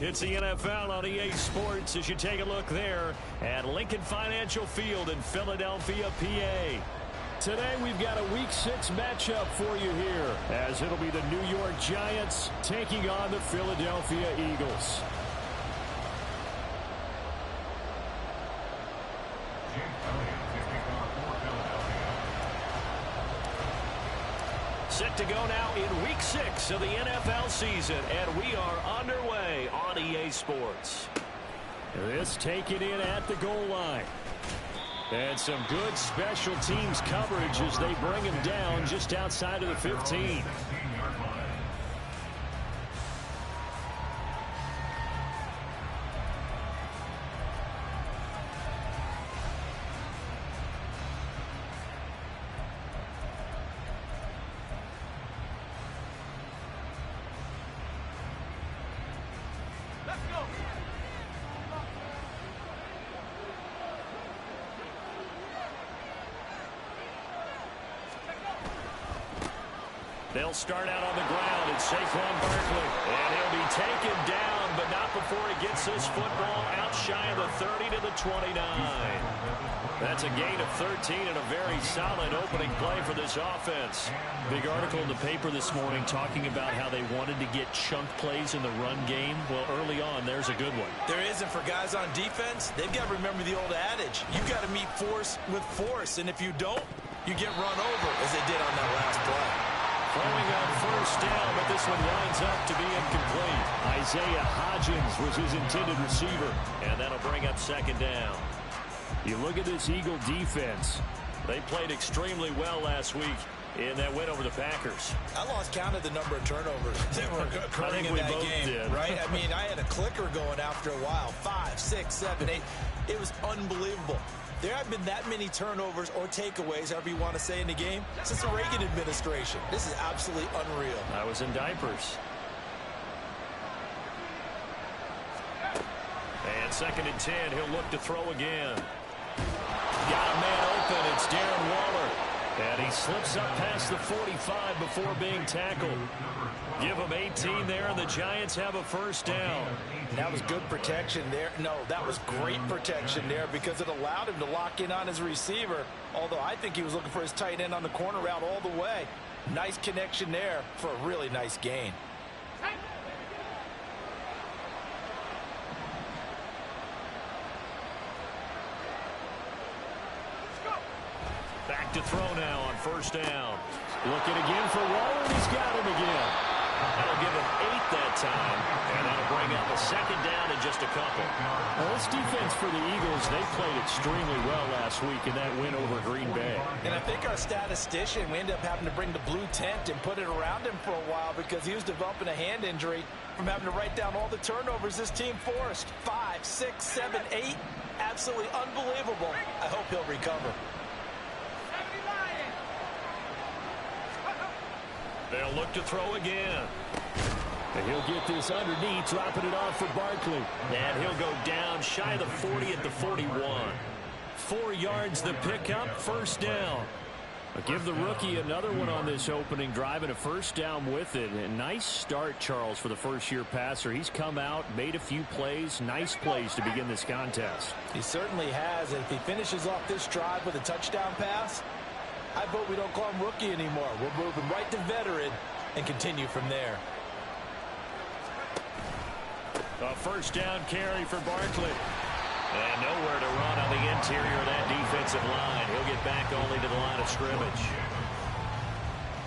It's the NFL on EA Sports as you take a look there at Lincoln Financial Field in Philadelphia, PA. Today we've got a Week 6 matchup for you here, as it'll be the New York Giants taking on the Philadelphia Eagles. Set to go now in Week 6 of the NFL season, and we are underway on EA Sports. This taken in at the goal line. And some good special teams coverage as they bring him down just outside of the 15. They'll start out on the ground. It's Saquon Barkley. And he'll be taken down, but not before he gets this football out shy of the 30 to the 29. That's a gain of 13 and a very solid opening play for this offense. Big article in the paper this morning talking about how they wanted to get chunk plays in the run game. Well, early on, there's a good one. There isn't for guys on defense. They've got to remember the old adage. You've got to meet force with force, and if you don't, you get run over, as they did on that last play. Throwing on first down, but this one winds up to be incomplete. Isaiah Hodgins was his intended receiver, and that'll bring up second down. You look at this Eagle defense. They played extremely well last week in that win over the Packers. I lost count of the number of turnovers that were occurring in that game, did. Right? I mean, I had a clicker going after a while. 5, 6, 7, 8. It was unbelievable. There haven't been that many turnovers or takeaways, however you want to say, in the game since the Reagan administration. This is absolutely unreal. I was in diapers. And 2nd and 10, he'll look to throw again. Got a man open. It's Darren Waller. And he slips up past the 45 before being tackled. Give him 18 there, and the Giants have a first down. That was good protection there. No, that was great protection there because it allowed him to lock in on his receiver, although I think he was looking for his tight end on the corner route all the way. Nice connection there for a really nice gain. Back to throw now on first down. Looking again for Waller, and he's got him again. That'll give him 8 that time, and that'll bring up a second down in just a couple. Well, this defense for the Eagles, they played extremely well last week in that win over Green Bay. And I think our statistician, we ended up having to bring the blue tent and put it around him for a while because he was developing a hand injury from having to write down all the turnovers this team forced. 5, 6, 7, 8. Absolutely unbelievable. I hope he'll recover. They'll look to throw again. And he'll get this underneath, dropping it off for Barkley. And he'll go down shy of the 40 at the 41. 4 yards the pickup, first down. But give the rookie another one on this opening drive and a first down with it. A nice start, Charles, for the first-year passer. He's come out, made a few plays, nice plays to begin this contest. He certainly has. And if he finishes off this drive with a touchdown pass, I vote we don't call him rookie anymore. We'll move him right to veteran and continue from there. A first down carry for Barkley. And nowhere to run on the interior of that defensive line. He'll get back only to the line of scrimmage.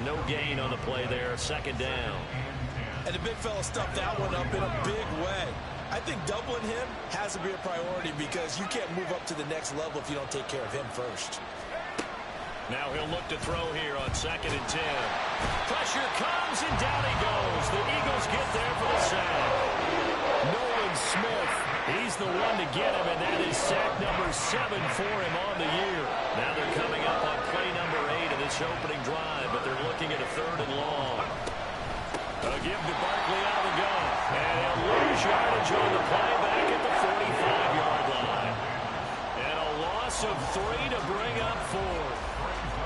No gain on the play there. Second down. And the big fella stuffed that one up in a big way. I think doubling him has to be a priority because you can't move up to the next level if you don't take care of him first. Now he'll look to throw here on 2nd and 10. Pressure comes, and down he goes. The Eagles get there for the sack. Nolan Smith, he's the one to get him, and that is sack number 7 for him on the year. Now they're coming up on play number 8 of this opening drive, but they're looking at a 3rd and long. A give to Barkley out of the gun, and he'll lose yardage on the play back at the 45-yard line. And a loss of 3 to bring up 4.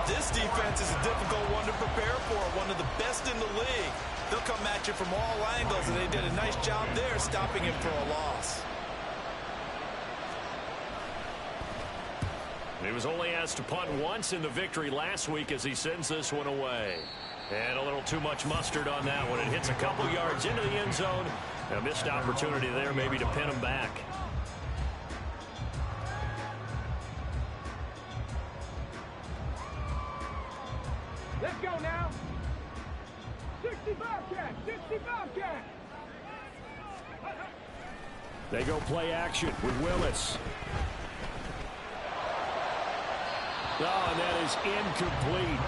This This defense is a difficult one to prepare for, one of the best in the league. They'll come at you from all angles, and they did a nice job there stopping him for a loss. He was only asked to punt once in the victory last week as he sends this one away. And a little too much mustard on that one. It hits a couple yards into the end zone. A missed opportunity there maybe to pin him back. Let's go now. 65 catch, 65 catch. They go play action with Willis. Oh, and that is incomplete.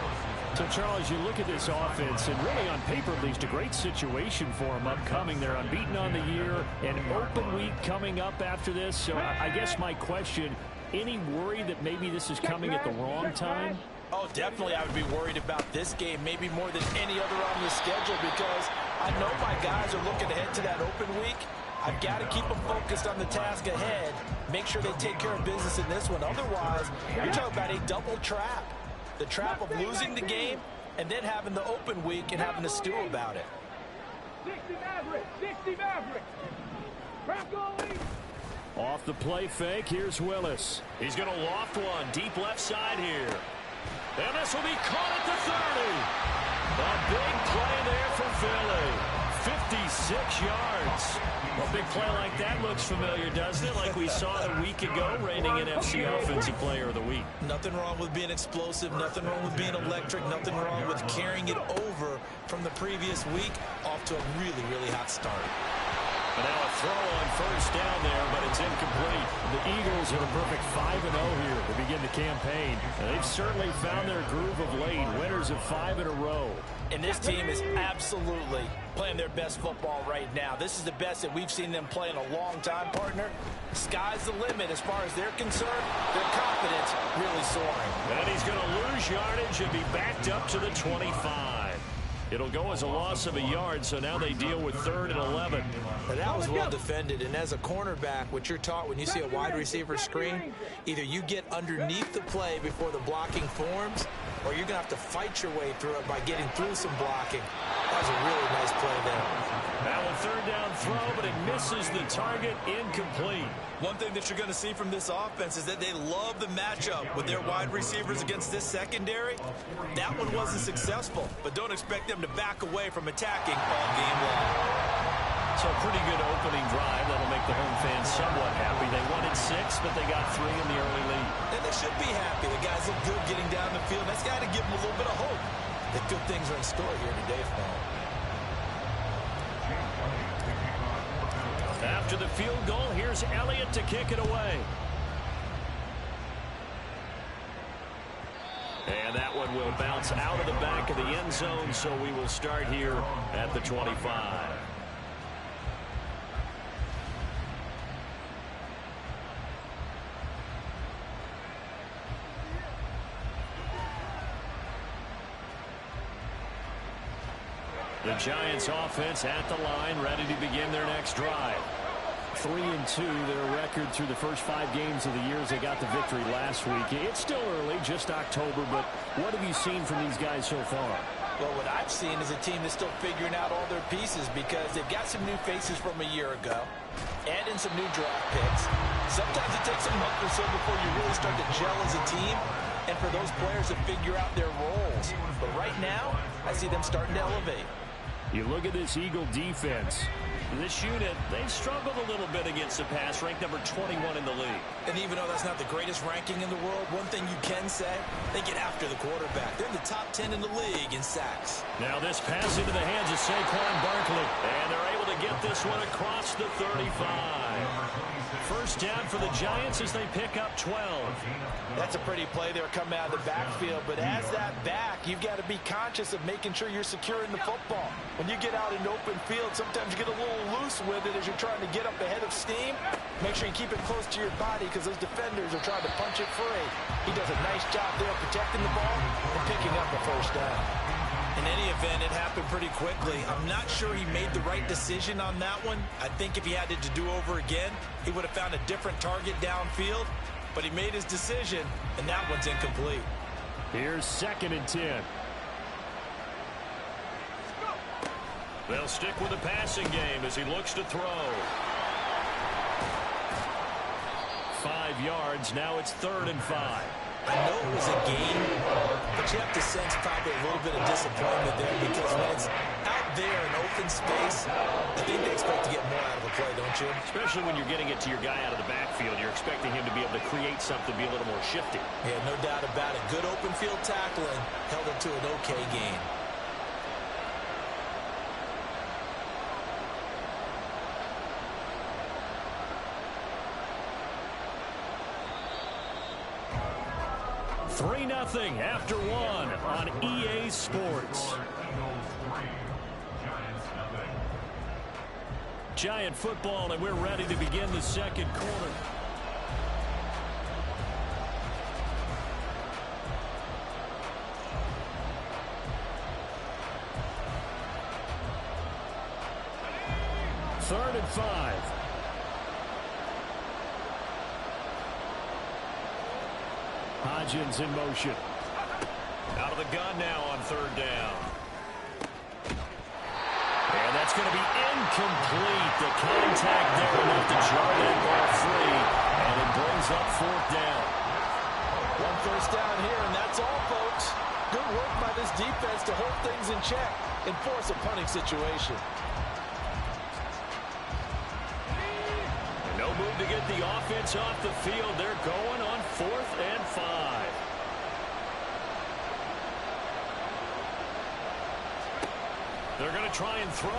So, Charles, you look at this offense, and really on paper, at least a great situation for them upcoming. They're unbeaten on the year, an open week coming up after this. So I guess my question, any worry that maybe this is coming at the wrong time? Oh, definitely I would be worried about this game, maybe more than any other on the schedule, because I know my guys are looking ahead to that open week. I've got to keep them focused on the task ahead, make sure they take care of business in this one. Otherwise, you're talking about a double trap. The trap of losing the game and then having the open week and having to stew about it. 60 Maverick, 60 Maverick. Crack goalie. Off the play fake, here's Willis. He's going to loft one deep left side here. And this will be caught at the 30. A big play there for Philly. 56 yards. A big play like that looks familiar, doesn't it? Like we saw it a week ago, reigning NFC Offensive Player of the Week. Nothing wrong with being explosive. Nothing wrong with being electric. Nothing wrong with carrying it over from the previous week off to a really, really hot start. But now a throw on first down there, but it's incomplete. The Eagles are a perfect 5-0 here to begin the campaign. And they've certainly found their groove of late, winners of 5 in a row. And this team is absolutely playing their best football right now. This is the best that we've seen them play in a long time, partner. Sky's the limit as far as they're concerned. Their confidence really soaring. And he's going to lose yardage and be backed up to the 25. It'll go as a loss of a yard, so now they deal with 3rd and 11. But that was well defended, and as a cornerback, what you're taught when you see a wide receiver screen, either you get underneath the play before the blocking forms, or you're going to have to fight your way through it by getting through some blocking. That was a really nice play there. Now a 3rd down throw, but it misses the target, incomplete. One thing that you're going to see from this offense is that they love the matchup with their wide receivers against this secondary. That one wasn't successful, but don't expect them to back away from attacking all game long. So a pretty good opening drive. That'll make the home fans somewhat happy. They wanted 6, but they got 3 in the early lead. And they should be happy. The guys look good getting down the field. That's got to give them a little bit of hope that good things are in store here today for them. After the field goal, here's Elliott to kick it away. And that one will bounce out of the back of the end zone, so we will start here at the 25. The Giants offense at the line, ready to begin their next drive. 3-2, their record through the first 5 games of the year as they got the victory last week. It's still early, just October, but what have you seen from these guys so far? Well, what I've seen is a team that's still figuring out all their pieces because they've got some new faces from a year ago, add in some new draft picks. Sometimes it takes a month or so before you really start to gel as a team and for those players to figure out their roles. But right now, I see them starting to elevate. You look at this Eagle defense. This unit, they struggled a little bit against the pass, ranked number 21 in the league. And even though that's not the greatest ranking in the world, one thing you can say, they get after the quarterback. They're in the top 10 in the league in sacks. Now this pass into the hands of Saquon Barkley. And they're able to get this one across the 35. First down for the Giants as they pick up 12. That's a pretty play there coming out of the backfield. But as that back, you've got to be conscious of making sure you're securing the football. When you get out in open field, sometimes you get a little loose with it as you're trying to get up ahead of steam. Make sure you keep it close to your body because those defenders are trying to punch it free. He does a nice job there protecting the ball and picking up the first down. In any event, it happened pretty quickly. I'm not sure he made the right decision on that one. I think if he had it to do over again, he would have found a different target downfield. But he made his decision, and that one's incomplete. Here's 2nd and 10. They'll stick with the passing game as he looks to throw. 5 yards. Now it's 3rd and 5. I know it was a game, but you have to sense probably a little bit of disappointment there because when it's out there in open space, I think they expect to get more out of a play, don't you? Especially when you're getting it to your guy out of the backfield. You're expecting him to be able to create something, be a little more shifty. Yeah, no doubt about it. Good open field tackling held it to an okay game. Nothing after 1 on EA Sports. Giant football, and we're ready to begin the 2nd quarter. Third and 5. Hodgins in motion. Out of the gun now on 3rd down. And that's going to be incomplete. The contact there enough to jar that ball free. And it brings up 4th down. 1 first down here, and that's all, folks. Good work by this defense to hold things in check and force a punting situation. No move to get the offense off the field. They're going on 4th and 5. They're going to try and throw.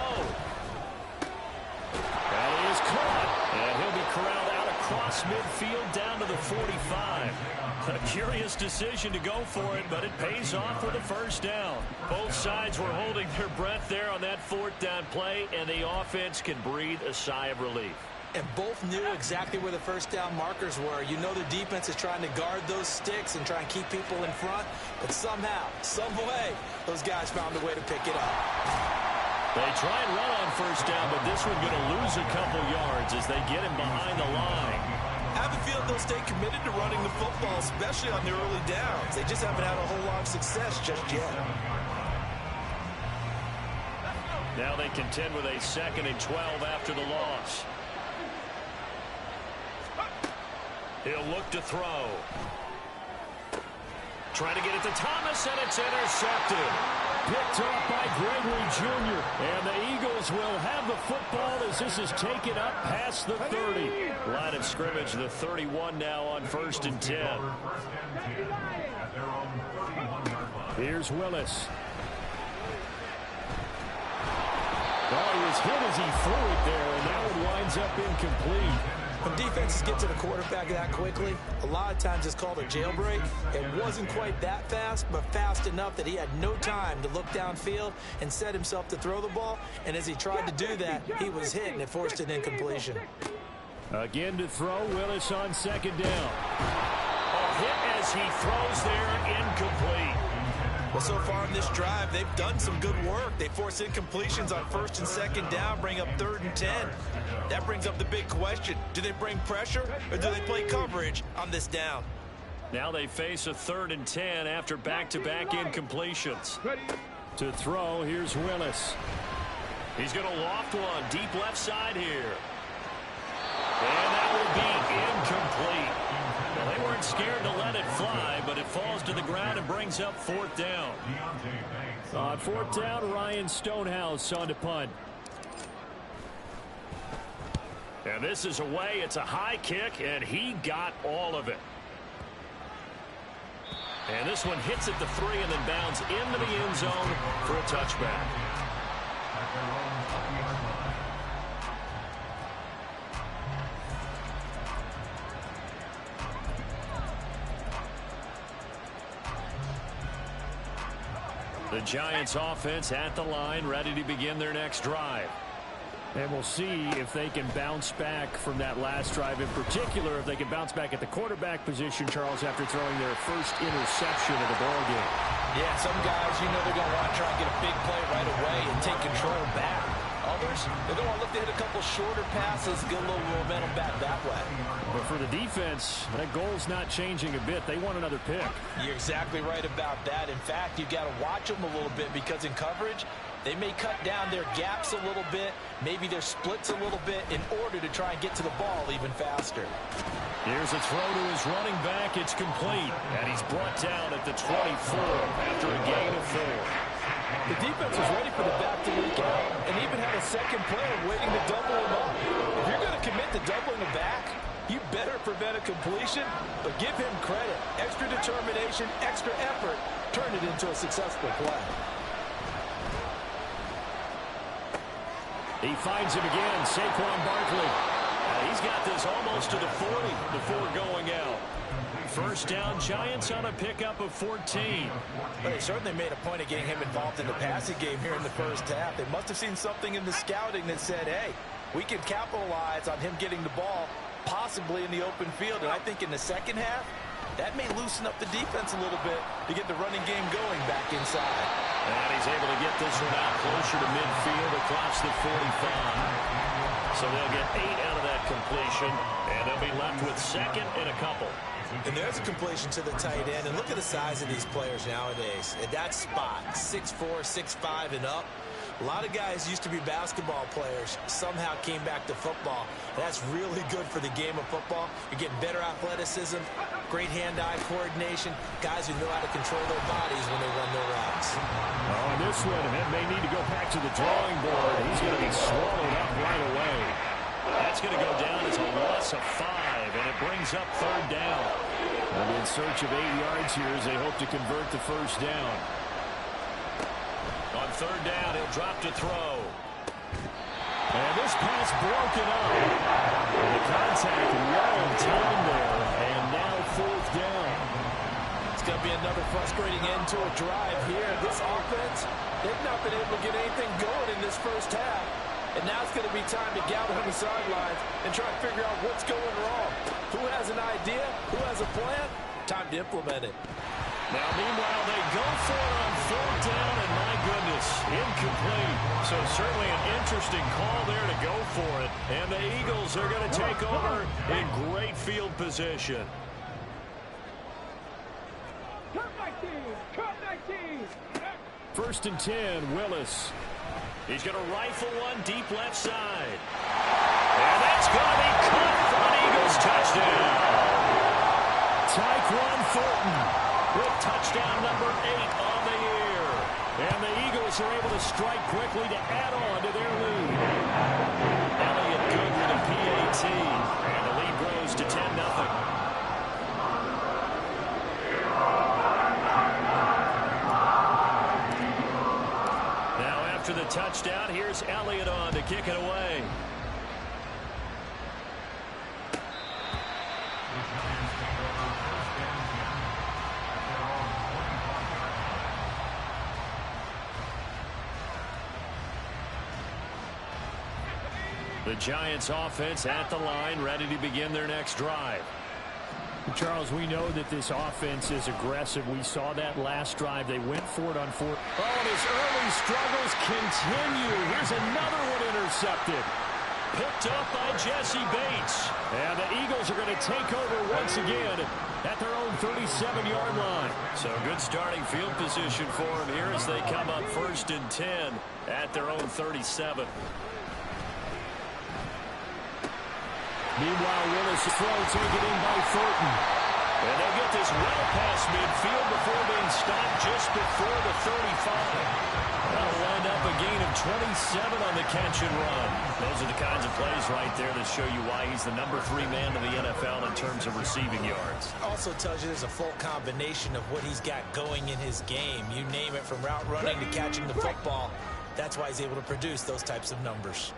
That is caught. And he'll be corralled out across midfield down to the 45. A curious decision to go for it, but it pays off with a 1st down. Both sides were holding their breath there on that 4th down play, and the offense can breathe a sigh of relief. And both knew exactly where the 1st down markers were. You know the defense is trying to guard those sticks and try and keep people in front. But somehow, some way, those guys found a way to pick it up. They try and run on 1st down, but this one's going to lose a couple yards as they get him behind the line. I have a feeling they'll stay committed to running the football, especially on their early downs. They just haven't had a whole lot of success just yet. Now they contend with a 2nd and 12 after the loss. He'll look to throw. Trying to get it to Thomas, and it's intercepted. Picked off by Gregory Jr. And the Eagles will have the football as this is taken up past the 30. Line of scrimmage, the 31 now on 1st and 10. Here's Willis. Oh, he was hit as he threw it there, and that one winds up incomplete. When defenses get to the quarterback that quickly, a lot of times it's called a jailbreak. It wasn't quite that fast, but fast enough that he had no time to look downfield and set himself to throw the ball. And as he tried to do that, he was hit, and it forced an incompletion. Again to throw, Willis on 2nd down. A hit as he throws there, incomplete. Well, so far in this drive, they've done some good work. They force incompletions on 1st and 2nd down, bring up 3rd and 10. That brings up the big question. Do they bring pressure, or do they play coverage on this down? Now they face a 3rd and 10 after back-to-back incompletions. To throw, here's Willis. He's going to loft one, deep left side here. And that will be incomplete. Well, they weren't scared to let it fly, but it falls to the ground and brings up 4th down. On 4th down, Ryan Stonehouse on to punt. And this is away. It's a high kick, and he got all of it. And this one hits at the 3 and then bounds into the end zone for a touchback. The Giants offense at the line, ready to begin their next drive. And we'll see if they can bounce back from that last drive. In particular, if they can bounce back at the quarterback position, Charles, after throwing their first interception of the ballgame. Yeah, some guys, you know they're going to want to try and get a big play right away and take control back. Others, they're going to look to hit a couple shorter passes, get a little momentum back that way. But for the defense, that goal's not changing a bit. They want another pick. You're exactly right about that. In fact, you've got to watch them a little bit because in coverage, they may cut down their gaps a little bit, maybe their splits a little bit in order to try and get to the ball even faster. Here's a throw to his running back. It's complete. And he's brought down at the 24 after a gain of 4. The defense was ready for the back to leak out and even had a second player waiting to double him up. If you're going to commit to doubling the back, you better prevent a completion, but give him credit. Extra determination, extra effort, turn it into a successful play. He finds him again, Saquon Barkley. He's got this almost to the 40 before going out. First down, Giants on a pickup of 14. Well, they certainly made a point of getting him involved in the passing game here in the first half. They must have seen something in the scouting that said, hey, we can capitalize on him getting the ball possibly in the open field. And I think in the second half, that may loosen up the defense a little bit to get the running game going back inside. And he's able to get this one out closer to midfield across the 45. So they'll get 8 out of that completion, and they'll be left with second and a couple. And there's a completion to the tight end. And look at the size of these players nowadays. At that spot, 6'4", 6'5", and up. A lot of guys used to be basketball players, somehow came back to football. That's really good for the game of football. You're getting better athleticism, great hand-eye coordination, guys who know how to control their bodies when they run their routes. Oh, and this one, it may need to go back to the drawing board. He's going to be swallowed up right away. That's going to go down as a loss of 5, and it brings up third down. And in search of 8 yards here as they hope to convert the first down. On third down, he'll drop to throw. And this pass broken up. And the contact well in time there. And now fourth down. It's going to be another frustrating end to a drive here. This offense, they've not been able to get anything going in this first half. And now it's going to be time to gather on the sidelines and try to figure out what's going wrong. Who has an idea? Who has a plan? Time to implement it. Now, meanwhile, they go for it on fourth down, and my goodness, incomplete. So certainly an interesting call there to go for it. And the Eagles are going to take over in great field position. Cut 19! Cut 19! First and 10, Willis. He's going to rifle one deep left side. And that's going to be caught for an Eagles touchdown. Tyquan Thornton with touchdown number 8 on the year. And the Eagles are able to strike quickly to add on to their lead. Elliott good with a PAT. And the lead grows to 10-0. After the touchdown, here's Elliott on to kick it away. The Giants offense at the line, ready to begin their next drive. Charles, we know that this offense is aggressive. We saw that last drive. They went for it on fourth. Oh, and his early struggles continue. Here's another one intercepted. Picked up by Jesse Bates. And the Eagles are going to take over once again at their own 37-yard line. So good starting field position for them here as they come up first and 10 at their own 37. Meanwhile, Willis throw taken in by Thornton. And they'll get this well past midfield before being stopped just before the 35. That'll wind up a gain of 27 on the catch and run. Those are the kinds of plays right there that show you why he's the number 3 man in the NFL in terms of receiving yards. Also tells you there's a full combination of what he's got going in his game. You name it, from route running to catching the football. That's why he's able to produce those types of numbers.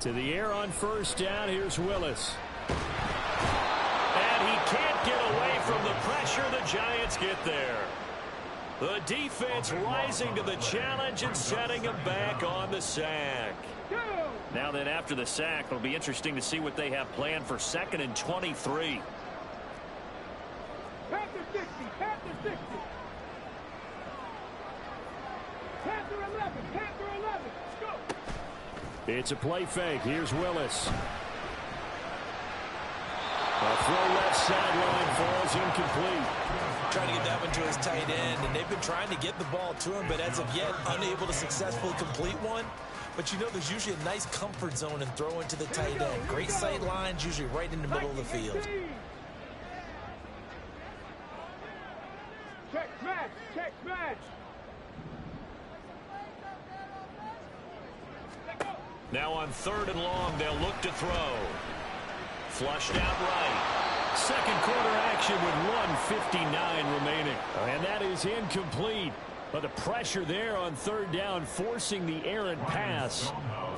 To the air on first down, here's Willis. And he can't get away from the pressure. The Giants get there. The defense rising to the challenge and setting him back on the sack. Now then, after the sack, it'll be interesting to see what they have planned for second and 23. Panthers 60. Panther 60. Panther 11. Panther 11. Go. It's a play fake. Here's Willis. A throw left sideline falls incomplete. Trying to get that one to his tight end, and they've been trying to get the ball to him, but as of yet, unable to successfully complete one. But you know there's usually a nice comfort zone and throw into the tight end. Great sight lines, usually right in the middle of the field. Check match. Check match. Now on 3rd and long, they'll look to throw. Flushed out right. Second quarter action with 1:59 remaining. And that is incomplete. But the pressure there on 3rd down, forcing the errant pass.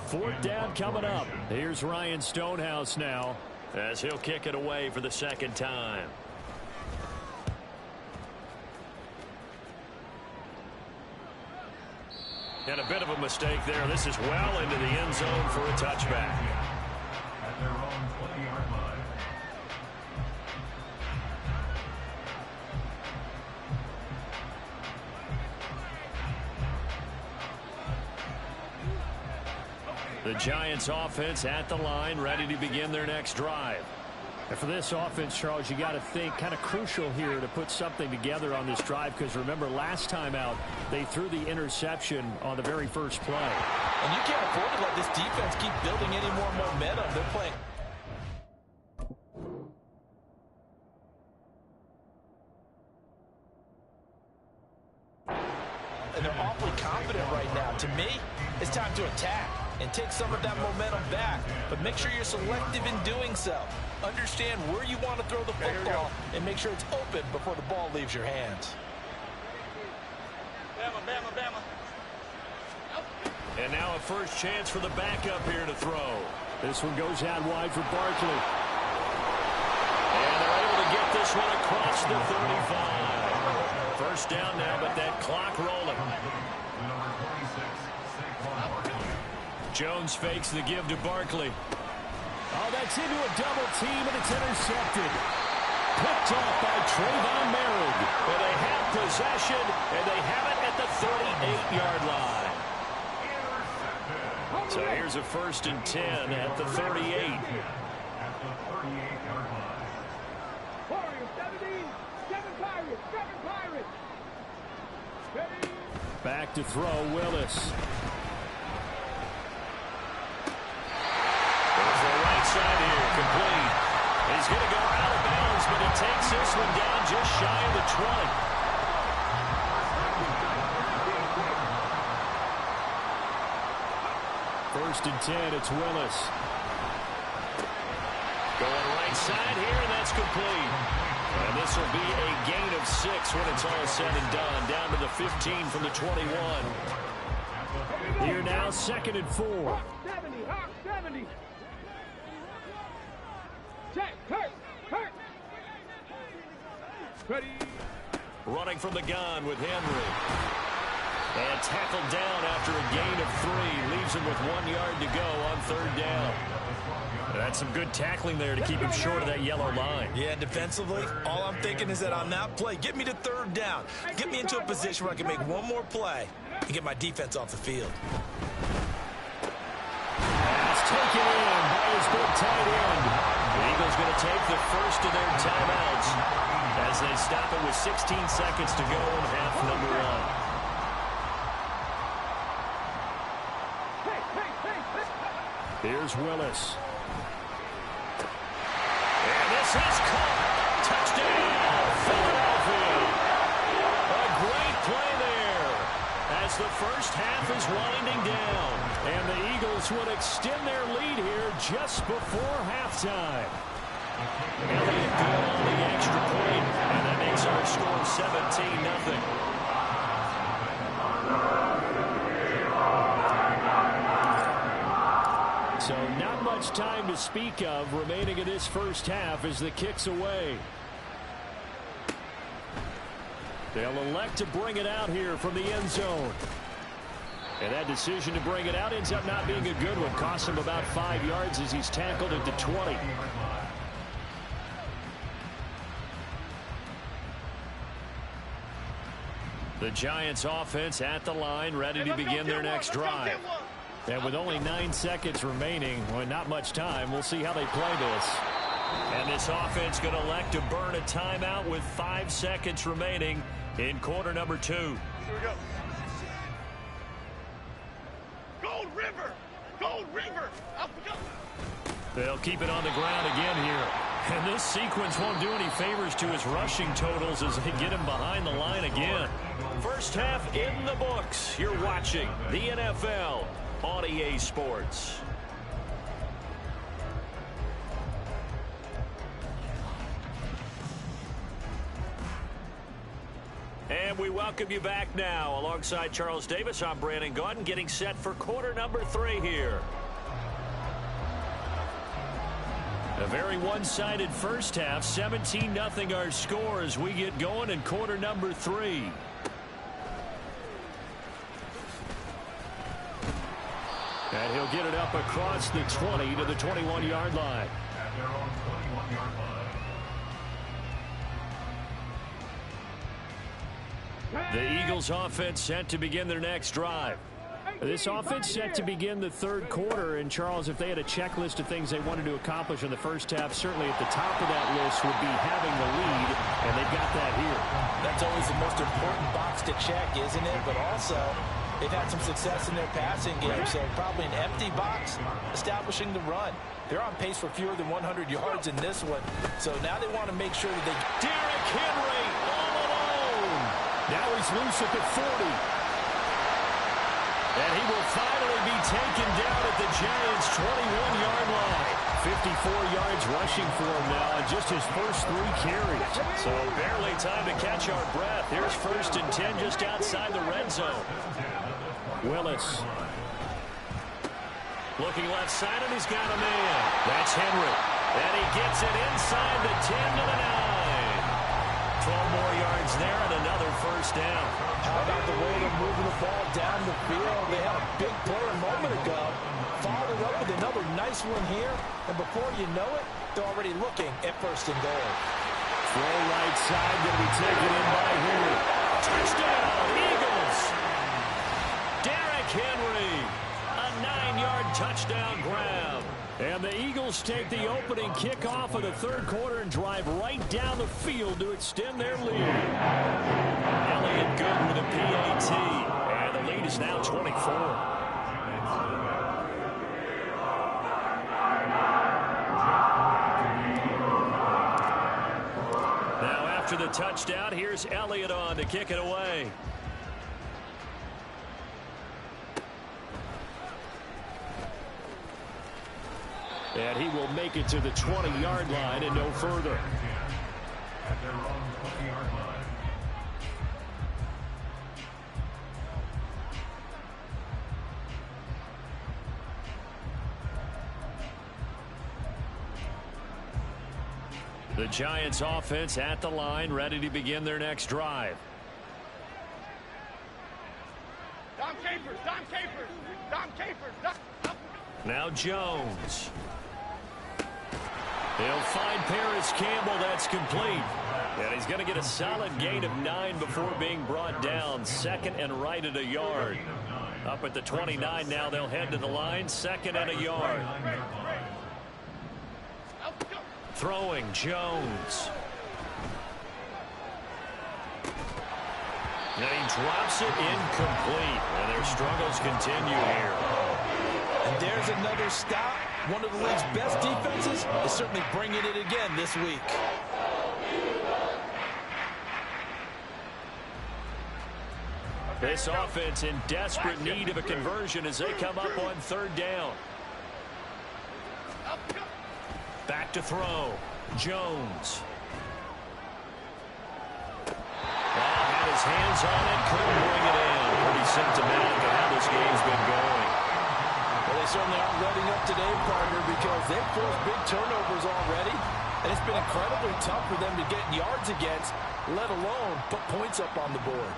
4th down coming up. Here's Ryan Stonehouse now, as he'll kick it away for the 2nd time. And a bit of a mistake there. This is well into the end zone for a touchback. At their own 20-yard line. The Giants offense at the line, ready to begin their next drive. And for this offense, Charles, you got to think kind of crucial here to put something together on this drive, because remember last time out they threw the interception on the very first play. And you can't afford to let this defense keep building any more momentum. They're playing. And they're awfully confident right now. To me, it's time to attack and take some of that momentum back. But make sure you're selective in doing so. Understand where you want to throw the football and make sure it's open before the ball leaves your hands. Bama, Bama, Bama. And now a first chance for the backup here to throw. This one goes out wide for Barkley. And they're able to get this one across the 35. First down now, but that clock rolling. Jones fakes the give to Barkley. Oh, that's into a double team, and it's intercepted. Picked off by Trayvon Merrick. But they have possession, and they have it at the 38-yard line. So here's a 1st and 10 at the 38. Warriors 17. 7 Pirates. 7 Pirates. Ready. Back to throw, Willis. Side here, complete. He's going to go out of bounds, but he takes this one down just shy of the 20. First and 10, it's Willis. Going right side here, and that's complete. And this will be a gain of 6 when it's all said and done. Down to the 15 from the 21. Here now, 2nd and 4. Hawk 70. Hawk 70. Check. Hurt. Hurt. Ready. Running from the gun with Henry. And tackled down after a gain of 3. Leaves him with 1 yard to go on 3rd down. That's some good tackling there to keep him short of that yellow line. Yeah, defensively, all I'm thinking is that on that play, get me to 3rd down. Get me into a position where I can make one more play and get my defense off the field. That's taken in by his big tight end. The Eagles going to take the first of their timeouts as they stop it with 16 seconds to go in half number 1. Here's Willis. And this is caught. Touchdown, Philadelphia. A great play there as the first half is winding down. And the Eagles would extend their lead here just before halftime. Elliott good on the extra point, and that makes our score 17-0. So not much time to speak of remaining in this first half as the kick's away. They'll elect to bring it out here from the end zone. And that decision to bring it out ends up not being a good one. Costs him about 5 yards as he's tackled at the 20. The Giants offense at the line, ready to begin their next drive. And with only 9 seconds remaining, well, not much time, we'll see how they play this. And this offense going to elect to burn a timeout with 5 seconds remaining in quarter number 2. Here we go. Gold River! Gold River! Up we go! They'll keep it on the ground again here. And this sequence won't do any favors to his rushing totals as they get him behind the line again. First half in the books. You're watching the NFL on EA Sports. And we welcome you back now. Alongside Charles Davis, I'm Brandon Gaudin, getting set for quarter number 3 here. A very one-sided first half. 17-0 our score as we get going in quarter number 3. And he'll get it up across the 20 to the 21-yard line. The Eagles offense set to begin their next drive. This offense set to begin the third quarter, and Charles, if they had a checklist of things they wanted to accomplish in the first half, certainly at the top of that list would be having the lead, and they've got that here. That's always the most important box to check, isn't it? But also, they've had some success in their passing game, so probably an empty box establishing the run. They're on pace for fewer than 100 yards in this one, so now they want to make sure that they... Derrick Henry all alone. Now he's loose at the 40. And he will finally be taken down at the Giants' 21-yard line. 54 yards rushing for him now in just his first 3 carries. So barely time to catch our breath. Here's 1st and 10 just outside the red zone. Willis. Looking left side, and he's got a man. That's Henry. And he gets it inside the 10 to the 9. 12 more yards there and another first down. How about the way they're moving the ball down the field? They had a big play a moment ago. Followed up with another nice one here. And before you know it, they're already looking at 1st and goal. Throw right side, going to be taken in by Henry. Touchdown, Eagles! Derrick Henry, a 9-yard touchdown grab. And the Eagles take the opening kickoff of the third quarter and drive right down the field to extend their lead. Elliott good with a PAT. And the lead is now 24. Now after the touchdown, here's Elliott on to kick it away. And he will make it to the 20-yard line and no further. At their own 20-yard line. The Giants offense at the line, ready to begin their next drive. Dom Capers, Dom Capers, Dom Capers, Dom. Now Jones. He'll find Paris Campbell. That's complete. And he's going to get a solid gain of 9 before being brought down. 2nd and right at a yard. Up at the 29 now. They'll head to the line. 2nd and a yard. Throwing Jones. And he drops it incomplete. And their struggles continue here. And there's another stop. One of the league's best defenses is certainly bringing it again this week. This offense in desperate need of a conversion as they come up on 3rd down. Back to throw. Jones. Had his hands on it, couldn't bring it in. Pretty symptomatic of how this game's been going. Well, they certainly aren't letting up today, partner, because they've forced big turnovers already, and it's been incredibly tough for them to get yards against, let alone put points up on the board.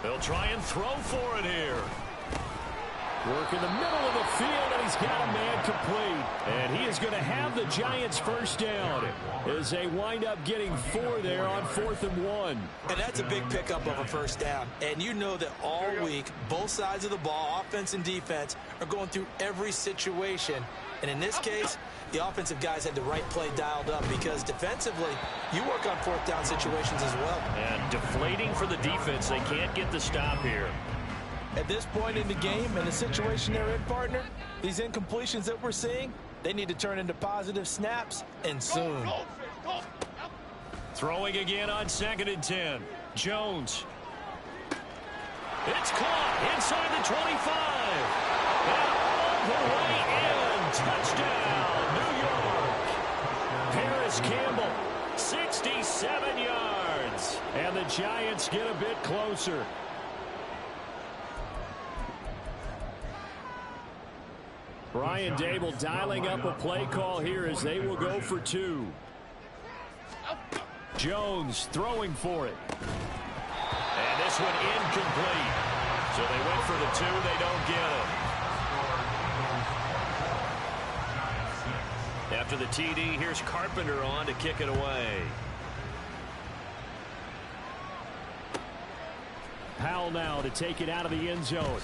They'll try and throw for it here. Work in the middle of the field, and he's got a man complete. And he is going to have the Giants first down as they wind up getting 4 there on 4th and 1. And that's a big pickup of a first down. And you know that all week, both sides of the ball, offense and defense, are going through every situation. And in this case, the offensive guys had the right play dialed up because defensively, you work on 4th down situations as well. And deflating for the defense. They can't get the stop here. At this point in the game and the situation they're in, partner, these incompletions that we're seeing, they need to turn into positive snaps, and soon. Throwing again on 2nd and 10. Jones. It's caught inside the 25. And all the way in. Touchdown, New York. Paris Campbell, 67 yards. And the Giants get a bit closer. Brian Dable dialing up a play call here as they will go for 2. Jones throwing for it. And this one incomplete. So they went for the 2. They don't get it. After the TD, here's Carpenter on to kick it away. Powell now to take it out of the end zone.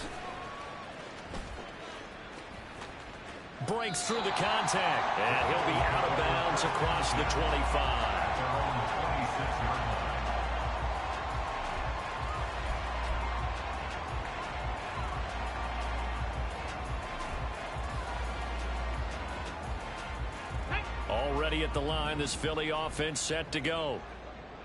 Breaks through the contact, and he'll be out of bounds across the 25. Already at the line, this Philly offense set to go.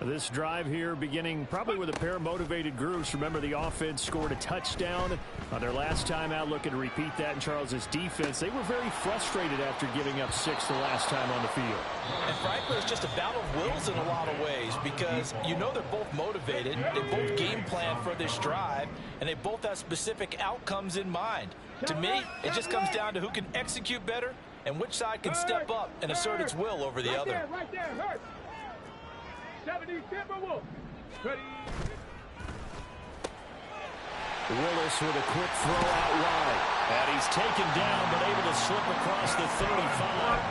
This drive here beginning probably with a pair of motivated groups. Remember, the offense scored a touchdown on their last time out. Looking to repeat that in Charles's defense. They were very frustrated after giving up 6 the last time on the field. And frankly, it's just a battle of wills in a lot of ways because you know they're both motivated. They both game plan for this drive, and they both have specific outcomes in mind. To me, it just comes down to who can execute better and which side can step up and assert its will over the other. Right there, hurt. 70 Timberwolves. Ready. Willis with a quick throw out wide. And he's taken down but able to slip across the 35.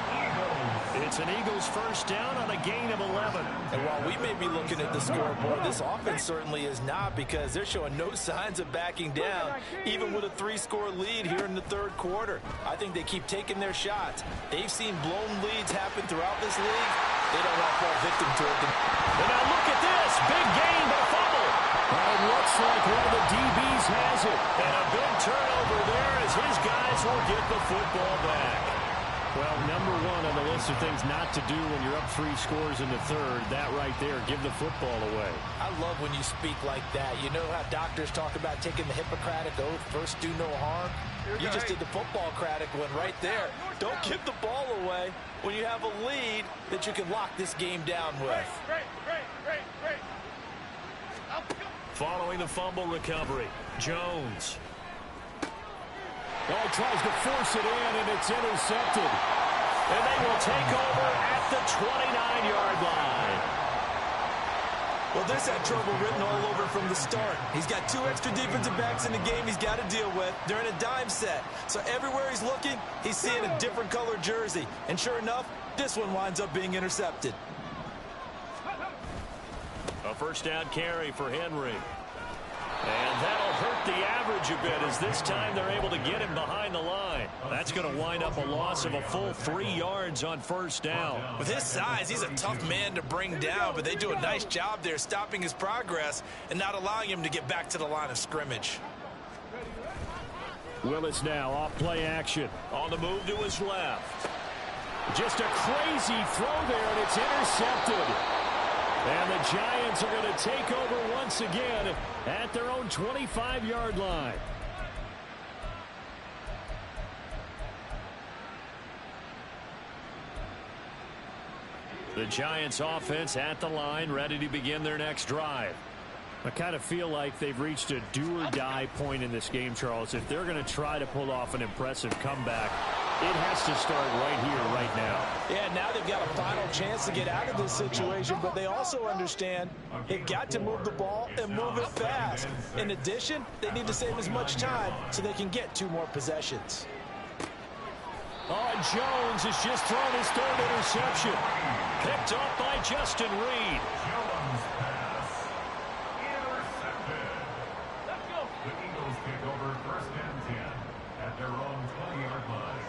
It's an Eagles first down on a gain of 11. And while we may be looking at the scoreboard, this offense certainly is not because they're showing no signs of backing down, even with a 3-score lead here in the 3rd quarter. I think they keep taking their shots. They've seen blown leads happen throughout this league. They don't want to fall victim to it. And now look at this. Big gain, but a fumble. And it looks like one of the DBs has it. And a big turnover there as his guys will get the football back. Well, number 1 on the list of things not to do when you're up 3 scores in the 3rd. That right there, give the football away. I love when you speak like that. You know how doctors talk about taking the Hippocratic Oath, first do no harm? You just did the football-cratic one right there. Don't give the ball away when you have a lead that you can lock this game down with. Following the fumble recovery, Jones. Oh, tries to force it in, and it's intercepted. And they will take over at the 29-yard line. Well, this had trouble written all over from the start. He's got 2 extra defensive backs in the game he's got to deal with. They're in a dime set. So everywhere he's looking, he's seeing a different color jersey. And sure enough, this one winds up being intercepted. A first down carry for Henry. And that'll hurt the average a bit as this time they're able to get him behind the line. That's going to wind up a loss of a full 3 yards on first down. With his size, he's a tough man to bring down, but they do a nice job there stopping his progress and not allowing him to get back to the line of scrimmage. Willis now off play action. On the move to his left. Just a crazy throw there, and it's intercepted. And the Giants are going to take over once again at their own 25-yard line. The Giants offense at the line, ready to begin their next drive. I kind of feel like they've reached a do-or-die point in this game, Charles. If they're going to try to pull off an impressive comeback, It has to start right here, right now. Yeah, now they've got a final chance to get out of this situation, but they also understand they've got to move the ball and move it fast. In addition, they need to save as much time so they can get 2 more possessions. Oh, Jones has just thrown his 3rd interception. Picked up by Justin Reed. Jones pass. Intercepted. Let's go. The Eagles kick over 1st and 10 at their own 20-yard line.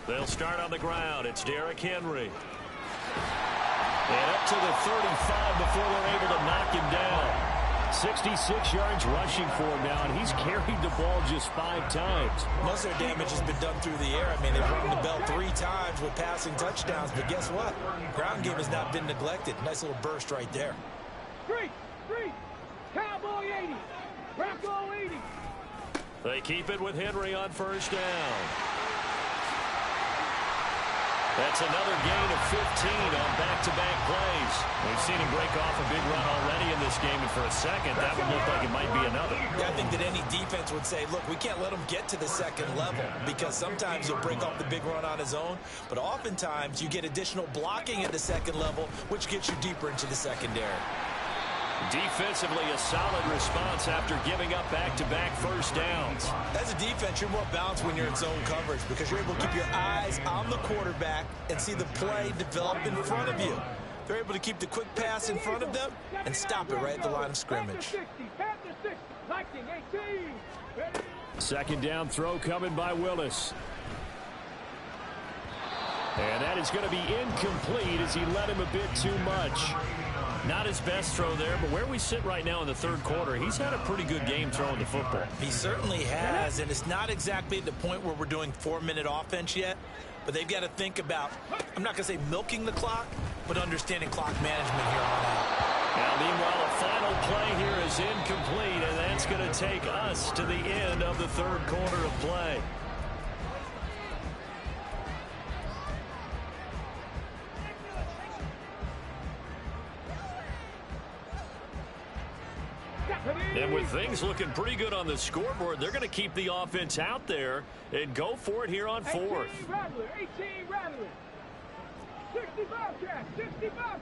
They'll start on the ground. It's Derrick Henry. And up to the 35 before they're able to knock him down. 66 yards rushing for him now, and he's carried the ball just 5 times. Most of their damage has been done through the air. I mean, they've rung the bell 3 times with passing touchdowns, but guess what? Ground game has not been neglected. Nice little burst right there. 3, Cowboy 80, Bronco 80. They keep it with Henry on 1st down. That's another gain of 15 on back-to-back plays. We've seen him break off a big run already in this game, and for a second, that would look like it might be another. Yeah, I think that any defense would say, look, we can't let him get to the 2nd level, because sometimes he'll break off the big run on his own, but oftentimes you get additional blocking at the 2nd level, which gets you deeper into the secondary. Defensively, a solid response after giving up back-to-back 1st downs. As a defense, you're more balanced when you're in zone coverage because you're able to keep your eyes on the quarterback and see the play develop in front of you. They're able to keep the quick pass in front of them and stop it right at the line of scrimmage. 2nd down throw coming by Willis. And that is going to be incomplete as he led him a bit too much. Not his best throw there, but where we sit right now in the 3rd quarter, he's had a pretty good game throwing the football. He certainly has, and it's not exactly at the point where we're doing 4-minute offense yet, but they've got to think about, I'm not going to say milking the clock, but understanding clock management here on out. Now, meanwhile, a final play here is incomplete, and that's going to take us to the end of the 3rd quarter of play. And with things looking pretty good on the scoreboard, they're going to keep the offense out there and go for it here on 4th. 18 Rattler. 65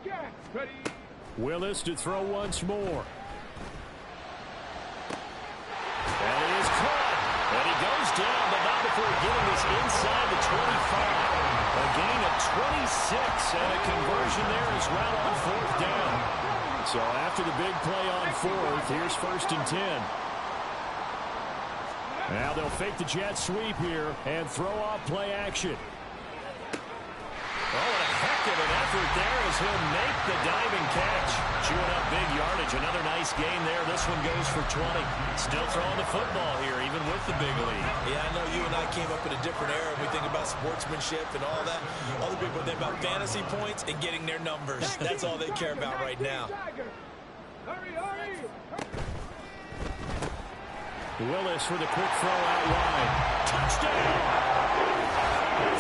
catch. Ready. Willis to throw once more. And it is caught. And he goes down, but not before getting this inside the 25. A gain of 26, and a conversion there as well on 4th down. So after the big play on 4th, here's 1st and 10. Now they'll fake the jet sweep here and throw off play action. Oh, and a heck of an effort there as he'll make the diving catch. Chewing up big yardage. Another nice gain there. This one goes for 20. Still throwing the football here, even with the big lead. Yeah, I know you and I came up in a different era. We think about sportsmanship and all that. Other people think about fantasy points and getting their numbers. That's all they care about right now. Hurry. Willis with a quick throw out wide. Touchdown!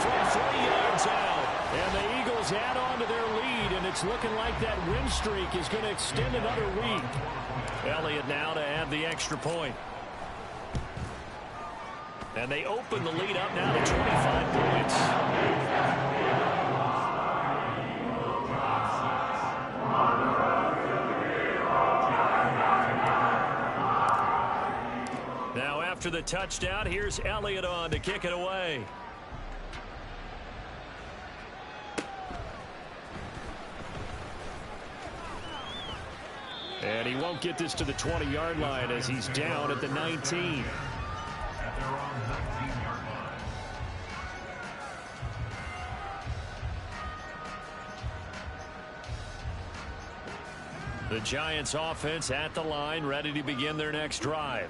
From 3 yards out. And the Eagles add on to their lead, and it's looking like that win streak is going to extend another week. Elliott now to add the extra point. And they open the lead up now to 25 points. Now after the touchdown, here's Elliott on to kick it away. And he won't get this to the 20-yard line as he's down at the 19. At their own 19-yard line. The Giants offense at the line, ready to begin their next drive.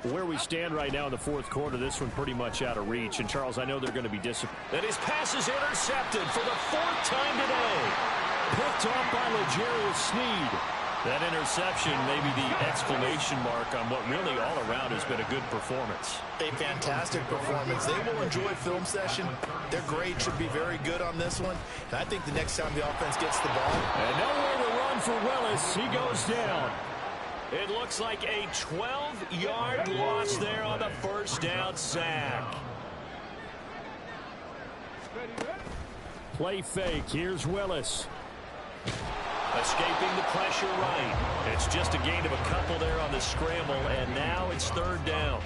Where we stand right now in the 4th quarter, this one pretty much out of reach. And, Charles, I know they're going to be disappointed. And his pass is intercepted for the 4th time today. Picked off by L'Jarius Sneed. That interception may be the exclamation mark on what really all around has been a good performance. A fantastic performance. They will enjoy film session. Their grade should be very good on this one. And I think the next time the offense gets the ball. And nowhere to run for Willis. He goes down. It looks like a 12-yard loss there on the first down sack. Play fake. Here's Willis. Escaping the pressure right. It's just a gain of a couple there on the scramble, and now it's third down.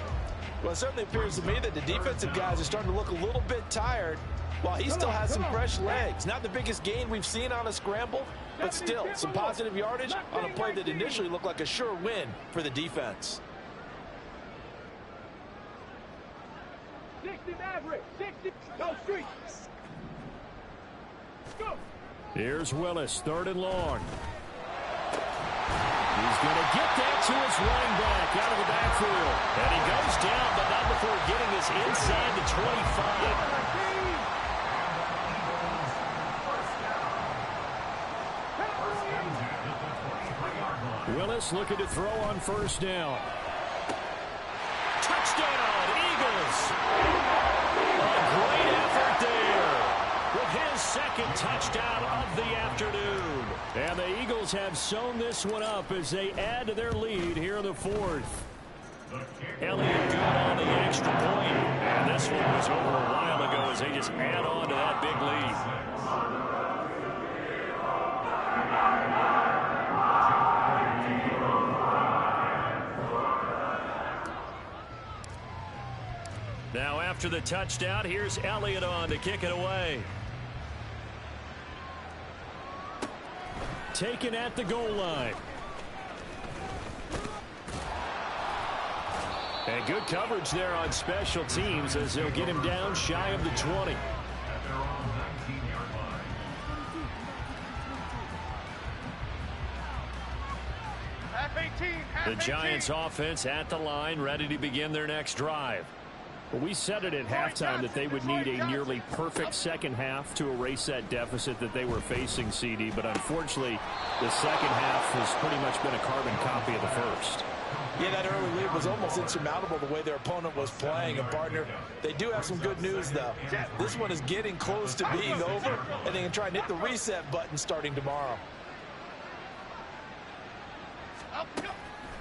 Well, it certainly appears to me that the defensive guys are starting to look a little bit tired while he still has some fresh legs. Not the biggest gain we've seen on a scramble, but still some positive yardage on a play that initially looked like a sure win for the defense. 60 Maverick, 60, go street. Go. Here's Willis, third and long. He's going to get that to his running back out of the backfield. And he goes down, but not before getting us inside the 25. Willis looking to throw on first down. Touchdown, Eagles. A great effort there with his second touchdown of the afternoon. And the Eagles have sewn this one up as they add to their lead here in the fourth. Elliott good on the extra point. And this one was over a while ago as they just add on to that big lead. Now after the touchdown, here's Elliott on to kick it away. Taken at the goal line. And good coverage there on special teams as they'll get him down shy of the 20. The Giants offense at the line, ready to begin their next drive. Well, we said it at halftime that they would need a nearly perfect second half to erase that deficit that they were facing, CD. But unfortunately, the second half has pretty much been a carbon copy of the first. Yeah, that early lead was almost insurmountable the way their opponent was playing. And, partner, they do have some good news, though. This one is getting close to being over, and they can try and hit the reset button starting tomorrow.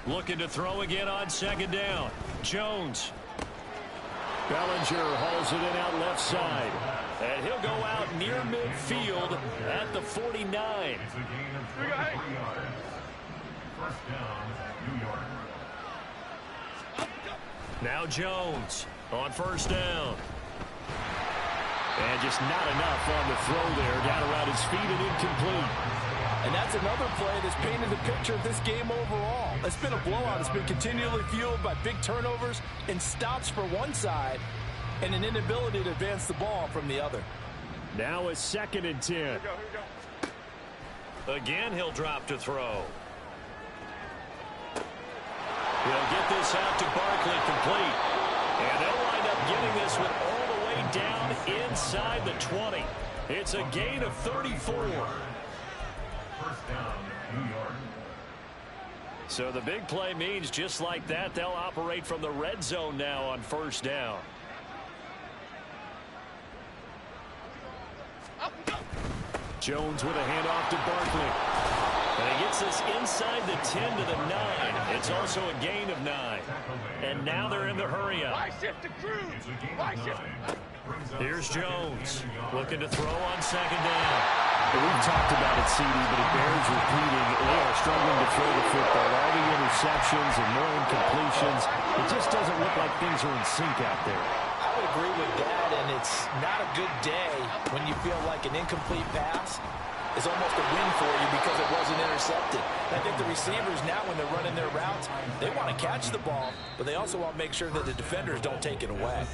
Looking to throw again on second down. Jones. Bellinger hauls it in out left side. And he'll go out near midfield at the 49. It's a gain of 3 yards. First down, New York. Now Jones on first down. And just not enough on the throw there. Down around his feet and incomplete. And that's another play that's painted the picture of this game overall. It's been a blowout. It's been continually fueled by big turnovers and stops for one side and an inability to advance the ball from the other. Now a second and 10. Here we go. Again, he'll drop to throw. He'll get this out to Barkley complete. And they'll wind up getting this one all the way down inside the 20. It's a gain of 34. First down, New York. So the big play means just like that, they'll operate from the red zone now on first down. Jones with a handoff to Barkley. And he gets this inside the 10 to the 9. It's also a gain of 9. And now they're in the hurry up. Why shift to Cruz? Why shift? Here's Jones looking to throw on second down. We've talked about it, CD, but it bears repeating. They are struggling to throw the football. All the interceptions and more incompletions. It just doesn't look like things are in sync out there. I would agree with that, and it's not a good day when you feel like an incomplete pass is almost a win for you because it wasn't intercepted. I think the receivers now, when they're running their routes, they want to catch the ball, but they also want to make sure that the defenders don't take it away.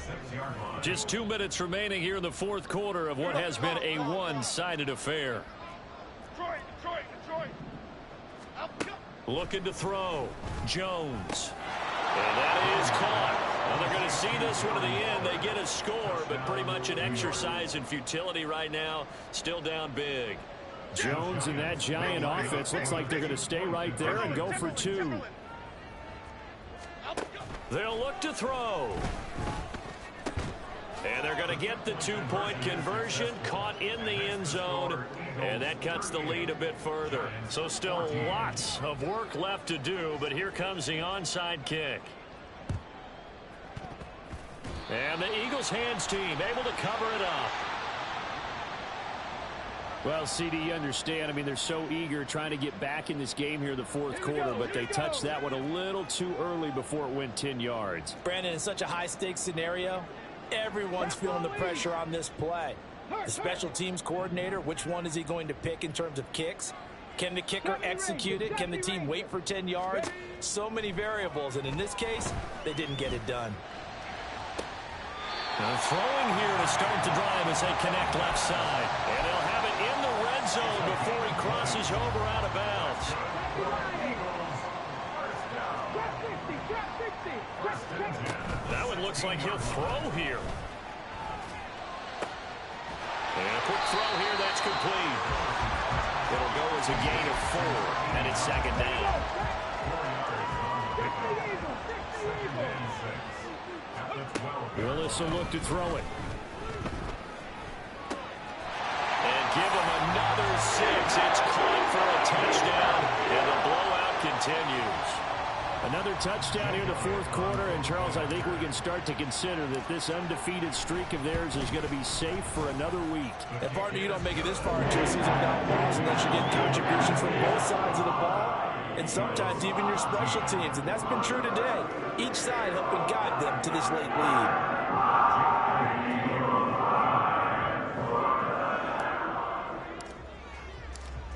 Just 2 minutes remaining here in the fourth quarter of what has been a one-sided affair. Detroit. Looking to throw. Jones. And that is caught. Well, they're going to see this one to the end. They get a score, but pretty much an exercise in futility right now. Still down big. Jones and that Giant offense looks like they're going to stay right there and go for 2. They'll look to throw. And they're going to get the 2-point conversion, caught in the end zone, and that cuts the lead a bit further. So still lots of work left to do, but here comes the onside kick. And the Eagles hands team able to cover it up. Well, CD, you understand. I mean, they're so eager trying to get back in this game here in the fourth quarter, but they touched that one a little too early before it went 10 yards. Brandon, in such a high-stakes scenario, everyone's feeling the pressure on this play. The special teams coordinator, which one is he going to pick in terms of kicks? Can the kicker execute it? Can the team wait for 10 yards? So many variables, and in this case, they didn't get it done. Now throwing here to start the drive as they connect left side. And they'll have it in the red zone before he crosses over out of bounds. That one looks like he'll throw here. And a quick throw here, that's complete. It'll go as a gain of 4, and it's second down. Willis will look to throw it. And give him another 6. It's caught for a touchdown, and the blowout continues. Another touchdown here in the fourth quarter, and Charles, I think we can start to consider that this undefeated streak of theirs is going to be safe for another week. And partner, you don't make it this far into a season without balls unless you get contributions from both sides of the ball, and sometimes even your special teams, and that's been true today. Each side helping guide them to this late lead.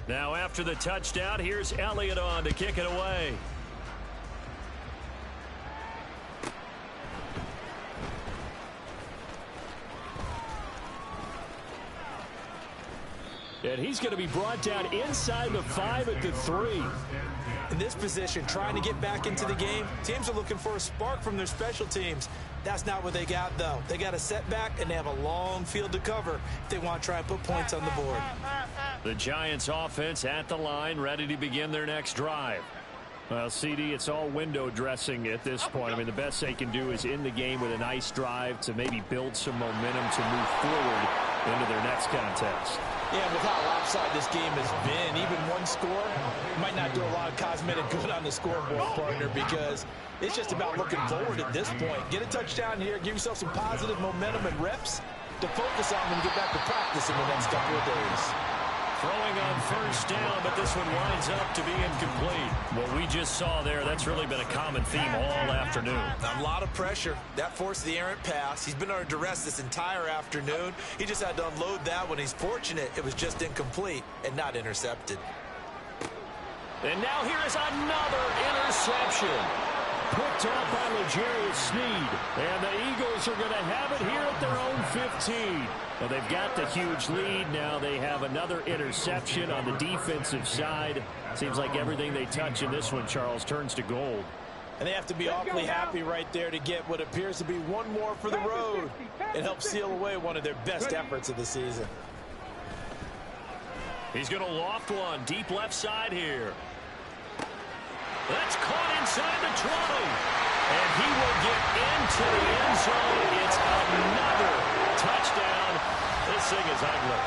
Now after the touchdown, here's Elliott on to kick it away. And he's going to be brought down inside the 5 at the 3. In this position, trying to get back into the game, teams are looking for a spark from their special teams. That's not what they got, though. They got a setback, and they have a long field to cover if they want to try and put points on the board. The Giants offense at the line, ready to begin their next drive. Well, CD, it's all window dressing at this point. I mean, the best they can do is end the game with a nice drive to maybe build some momentum to move forward into their next contest. Yeah, with how lopsided this game has been, even one score might not do a lot of cosmetic good on the scoreboard, partner, because it's just about looking forward at this point. Get a touchdown here, give yourself some positive momentum and reps to focus on when you get back to practice in the next couple of days. Throwing on first down, but this one winds up to be incomplete. What we just saw there, that's really been a common theme all afternoon. A lot of pressure. That forced the errant pass. He's been under duress this entire afternoon. He just had to unload that one. He's fortunate it was just incomplete and not intercepted. And now here is another interception. Picked off by L'Jarius Sneed. And the Eagles are going to have it here at their own 15. Well, they've got the huge lead. Now they have another interception on the defensive side. Seems like everything they touch in this one, Charles, turns to gold. And they have to be awfully happy right there to get what appears to be one more for the road and help seal away one of their best efforts of the season. He's going to loft one deep left side here. That's caught inside the 20. And he will get into the end zone. It's another touchdown. This thing is ugly.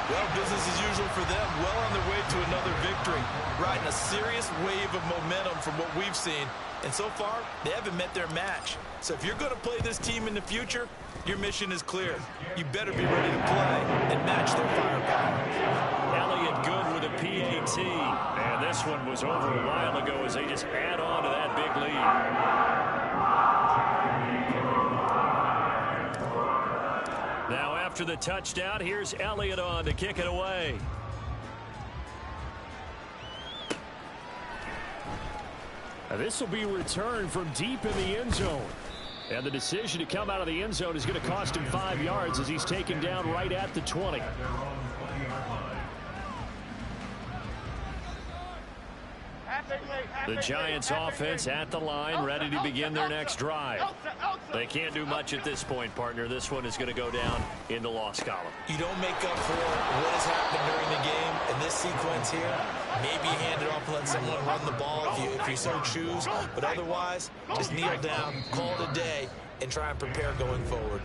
Well, business as usual for them. Well on their way to another victory. Riding a serious wave of momentum from what we've seen. And so far, they haven't met their match. So if you're going to play this team in the future, your mission is clear. You better be ready to play and match their firepower. Elliott good with a PAT. And this one was over a while ago as they just add on to that big lead. Now after the touchdown, here's Elliott on to kick it away. Now this will be returned from deep in the end zone. And the decision to come out of the end zone is going to cost him 5 yards as he's taken down right at the 20. The Giants offense at the line, ready to begin their next drive. They can't do much at this point, partner. This one is going to go down in the loss column. You don't make up for what has happened during the game in this sequence here. Maybe hand it off and let someone run the ball if you so choose. But otherwise, just kneel down, call it a day, and try and prepare going forward.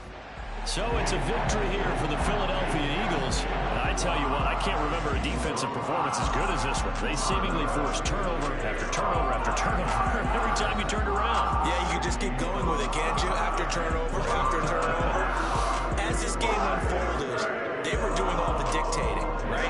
So it's a victory here for the Philadelphia Eagles. And I tell you what, I can't remember a defensive performance as good as this one. They seemingly forced turnover after turnover after turnover every time you turned around. Yeah, you can just keep going with it, can't you? After turnover, after turnover. As this game unfolded, they were doing all the dictating, right?